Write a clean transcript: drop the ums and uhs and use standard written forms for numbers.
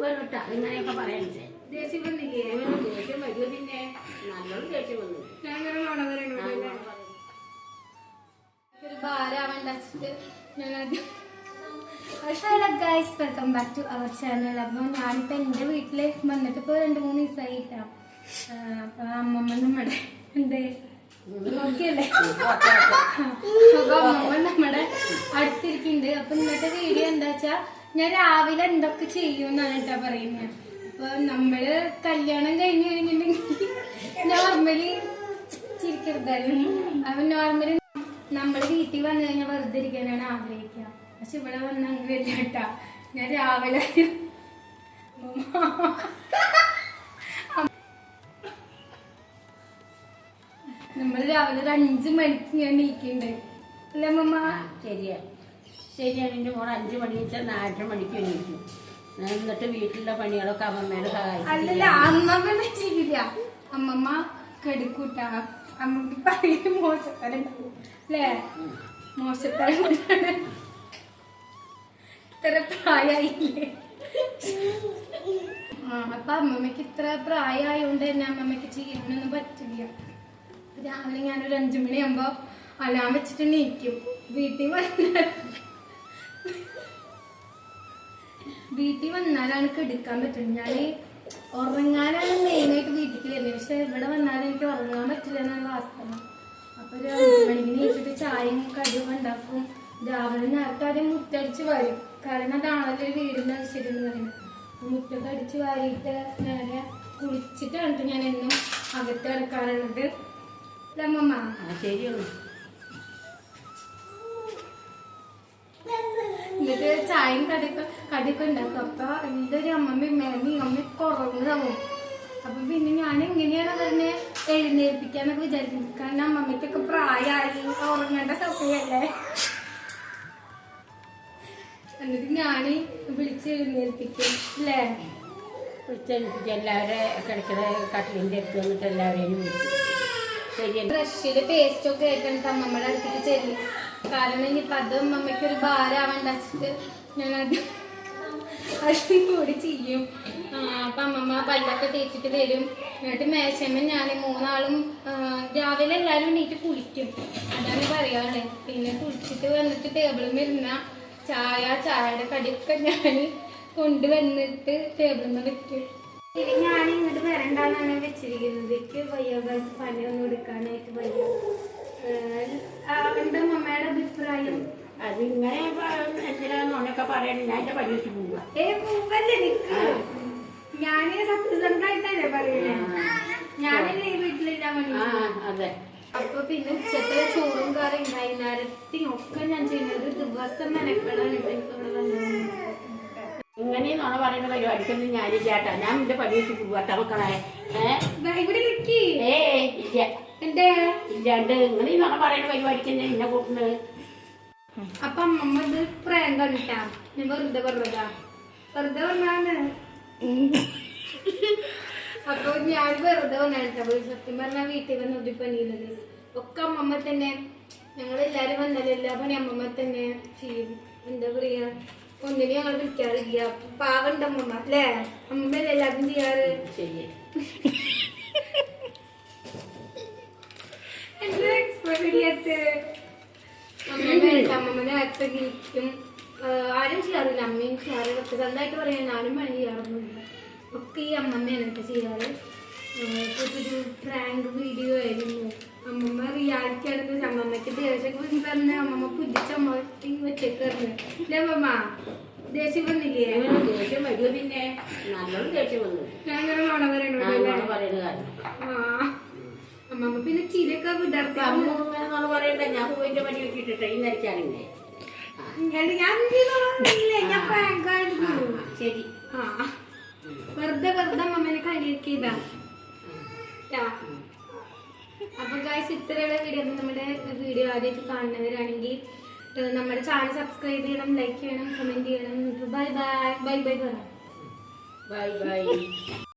വേണ്ടിട്ടാ ഇങ്ങനെയൊക്കെ പറയണ്ടേ. ദേഷ്യം വന്നില്ലേ? ദേഷ്യം വരുമോ പിന്നെ? നല്ലോണം ദേഷ്യം വന്നു. ഒരു ഭാരമാവണ്ട hello guys, welcome back to our channel. അപ്പോൾ ഞാനിപ്പോൾ എൻ്റെ വീട്ടിൽ വന്നിട്ട് ഇപ്പോൾ 2-3 ദിവസമായിട്ടാണ്. അപ്പോൾ അമ്മമ്മ നമ്മുടെ എന്ത് നോക്കിയല്ലേ, അപ്പോൾ അമ്മമ്മ നമ്മുടെ അടുത്തിരിക്കുന്നുണ്ട്. അപ്പം ഇന്നത്തെ വീഡിയോ എന്താ വെച്ചാൽ ഞാൻ രാവിലെ എന്തൊക്കെ ചെയ്യും എന്നാണ് കേട്ടോ പറയുന്നത്. അപ്പോൾ നമ്മൾ കല്യാണം കഴിഞ്ഞ് കഴിഞ്ഞിട്ടുണ്ടെങ്കിൽ നോർമലി ചിരിക്കരുതായിരുന്നു. അപ്പം നോർമലി നമ്മൾ വീട്ടിൽ വന്നു കഴിഞ്ഞാൽ വെറുതെ ഇരിക്കാനാണ് ആഗ്രഹിക്കുക. പക്ഷെ ഇവിടെ വന്ന അങ്ങനെയല്ല കേട്ടാ. ഞാൻ രാവിലെ നമ്മള് രാവിലെ ഒരു 5 മണിക്ക് ഞാൻ നീക്കുന്നുണ്ട് അല്ലേ അമ്മമ്മ? ശരിയാണ്. എൻ്റെ മോൾ 5 മണി വെച്ചാൽ 4 മണിക്ക് എണീക്കും. എന്നിട്ട് വീട്ടിലുള്ള പണികളൊക്കെ അമ്മമ്മേനെ സഹായിക്കും. അല്ലല്ല, അമ്മമ്മ ചെയ്യില്ല. അമ്മമ്മ കെടുക്കൂട്ടാ. അമ്മക്ക് പറയും മോശത്തരം അല്ലേ? മോശത്തരം ഇത്ര പ്രായമായില്ലേ? അപ്പൊ അമ്മമ്മക്ക് ഇത്ര പ്രായമായോണ്ട് തന്നെ അമ്മമ്മക്ക് ചെയ്യാനൊന്നും പറ്റില്ല. രാവിലെ ഞാനൊരു 5 മണിയാകുമ്പോ അലാം വെച്ചിട്ട് നീക്കും. വീട്ടിൽ വന്നാലാണ് കെടുക്കാൻ പറ്റുന്നത്. ഞാൻ ഉറങ്ങാനാണ് മെയിനായിട്ട് വീട്ടിലേക്ക് വരുന്നത്. പക്ഷെ ഇവിടെ വന്നാലും എനിക്ക് ഉറങ്ങാൻ പറ്റില്ല എന്നാണ് വാസ്തവം. അപ്പൊ ഒരു 5 മണിക്ക് നീച്ചിട്ട് ചായയും കടിയും ഉണ്ടാക്കും. രാവിലെ നേരത്തെ ആദ്യം മുറ്റടിച്ച് വരും. കാരണം അതാണല്ലോ ഒരു വീടിന്റെ ആവശ്യം എന്ന് പറയുന്നത്. മുറ്റൊക്കെ അടിച്ച് വാരിയിട്ട് നേരെ കുളിച്ചിട്ടാണ് ഞാൻ എന്നും അകത്ത് കിടക്കാറുള്ളത്. അമ്മമ്മ ശരിയാണ്. എന്നിട്ട് ചായയും കടിയൊക്കെ ഉണ്ടാക്കും. അപ്പൊ എൻ്റെ ഒരു അമ്മ കുറവുണ്ടാവും. അപ്പൊ പിന്നെ ഞാൻ എങ്ങനെയാണ് അതിനെ എഴുന്നേൽപ്പിക്കാന്നൊക്കെ വിചാരിക്കുന്നത്. കാരണം അമ്മമ്മയ്ക്കൊക്കെ പ്രായമായി ഉറങ്ങേണ്ട സമയമല്ലേ. എന്നിട്ട് ഞാൻ വിളിച്ചെഴുന്നേൽപ്പിക്കും അല്ലേ? വിളിച്ചെഴുന്നേൽപ്പിച്ച് എല്ലാവരും കിടക്കുന്ന കട്ടിലിൻ്റെ അടുത്ത് വന്നിട്ട് എല്ലാവരെയും വിളിക്കും. ശരിയാണ്. ബ്രഷില് പേസ്റ്റ് ഒക്കെ ആയിട്ടാണ് അമ്മമ്മയുടെ അടുത്തേക്ക് ചെല്ലും. കാരണം ഇനിയിപ്പോൾ അത് അമ്മമ്മയ്ക്കൊരു ഭാരമാവണ്ട വെച്ചിട്ട് ഞാനത് അതും കൂടി ചെയ്യും. അപ്പം അമ്മമ്മ പല്ലൊക്കെ തേച്ചിട്ട് വരും. എന്നിട്ട് മേശമ്മ ഞാൻ 3 ആളും രാവിലെ എല്ലാവരും എണീറ്റ് കുളിക്കും. അതാണ് പറയാറ്. പിന്നെ കുളിച്ചിട്ട് വന്നിട്ട് ടേബിളിൽ ഇരുന്ന ചായയുടെ കടിയൊക്കെ ഞാൻ കൊണ്ടുവന്നിട്ട് ടേബിളിൽ വെക്കും. ഞാൻ ഇങ്ങോട്ട് വരണ്ടാന്നാണ് വെച്ചിരിക്കുന്നത്. എനിക്ക് വയ്യ ഗൈസ്, പണിയൊന്നും എടുക്കാനായിട്ട് വയ്യ. എന്താ അമ്മമ്മയുടെ അഭിപ്രായം? അതിങ്ങനെ എന്തിനാന്നൊക്കെ പറയണേ. ഞാൻ എൻ്റെ പരീക്ഷ പോവുക. പോവല്ലേ നിക്ക്. ഞാന് സത്യസന്ധമായിട്ടല്ലേ പറയുന്നേ. ഞാനല്ലേ ഈ വീട്ടിലില്ല പണി. അതെ. അപ്പൊ പിന്നെ ഉച്ചത്തെ ചോറും കറിയും വൈകുന്നേരത്തിനും ഒക്കെ ഞാൻ ചെയ്യുന്നത് ദിവസം മെനക്കെടാണ്. എനിക്കവിടെ വന്നത് ഇങ്ങനെയെന്നാണ് പറയുന്ന പരിപാടിക്കൊന്നും ഞാനില്ലാട്ടാ. ഞാൻ എന്റെ പരീക്ഷ പോവാട്ടാ മക്കളെ. ഇവിടെ നിൽക്കി ഇല്ലാണ്ട് ഇങ്ങനെയെന്നാണ് പറയുന്ന പരിപാടിക്ക് എന്നെ കൂട്ടുന്നത്. അപ്പൊ അമ്മമ്മ ഇത് പ്രായം കണ്ടിട്ടാ. ഞാൻ വെറുതെ പറഞ്ഞാണ്. അപ്പൊ ഞാൻ വെറുതെ വന്നിട്ടാ. സത്യം പറഞ്ഞാൽ വീട്ടിൽ വന്ന് ഒരു പണിയുള്ളത് ഒക്കെ അമ്മമ്മ തന്നെ. ഞങ്ങളെല്ലാരും വന്നാലും എല്ലാ പണി അമ്മമ്മ തന്നെ ചെയ്യും. എന്താ പറയാ, ഒന്നിനും ഞങ്ങൾ വിളിക്കാറില്ല. പാവണ്ട് അമ്മമ്മ അല്ലേ? അമ്മമ്മല്ലേ എല്ലാവരും ചെയ്യാറ്. ശരി. എന്താ എക്സ്പെർട്ട് അമ്മമ്മ നേരത്തെ ഗീക്കും. ആരും ചെയ്യാറില്ല. അമ്മയും ചെയ്യാറില്ല. സ്വന്തമായിട്ട് പറയാൻ ഞാനും പണി ചെയ്യാറൊന്നുമില്ല. ഒക്കെ ഈ അമ്മമ്മയാണ് ഒക്കെ ചെയ്യാറ്. ഒരു പ്രാങ്ക് വീഡിയോ ആയിരുന്നു. അമ്മമ്മ റിയാലിറ്റി ആണെന്ന് അമ്മമ്മയ്ക്ക് ദേഷ്യം പറഞ്ഞ് അമ്മമ്മ പുതിച്ചമ്മ വെച്ചേക്കായിരുന്നു അല്ലേ അമ്മമ്മ? ദേഷ്യം വന്നില്ലേ? ദേഷ്യം വരുമോ പിന്നെ? നല്ലോണം ദേഷ്യം വന്നു. ഞാൻ അങ്ങനെ നുണ പറയുന്ന കാര്യം. അമ്മമ്മ പിന്നെ ചിരൊക്കെ വിടർത്തി പറയണ്ട. ഞാൻ പോയിന്റെ പണി വെച്ചിട്ട് ട്രെയിൻ ധരിച്ചാണില്ലേ. ഞാൻ പ്രാങ്കായിരുന്നു. ശരി. വെറുതെ അമ്മമ്മനെ കളിയാക്കിയതാ. അപ്പൊ ഗൈസ്, ഇത്രയുള്ള വീഡിയോ. നമ്മുടെ വീഡിയോ ആദ്യമായിട്ട് കാണുന്നവരാണെങ്കിൽ നമ്മുടെ ചാനൽ സബ്സ്ക്രൈബ് ചെയ്യണം, ലൈക്ക് ചെയ്യണം, കമന്റ് ചെയ്യണം. Bye bye. Bye bye.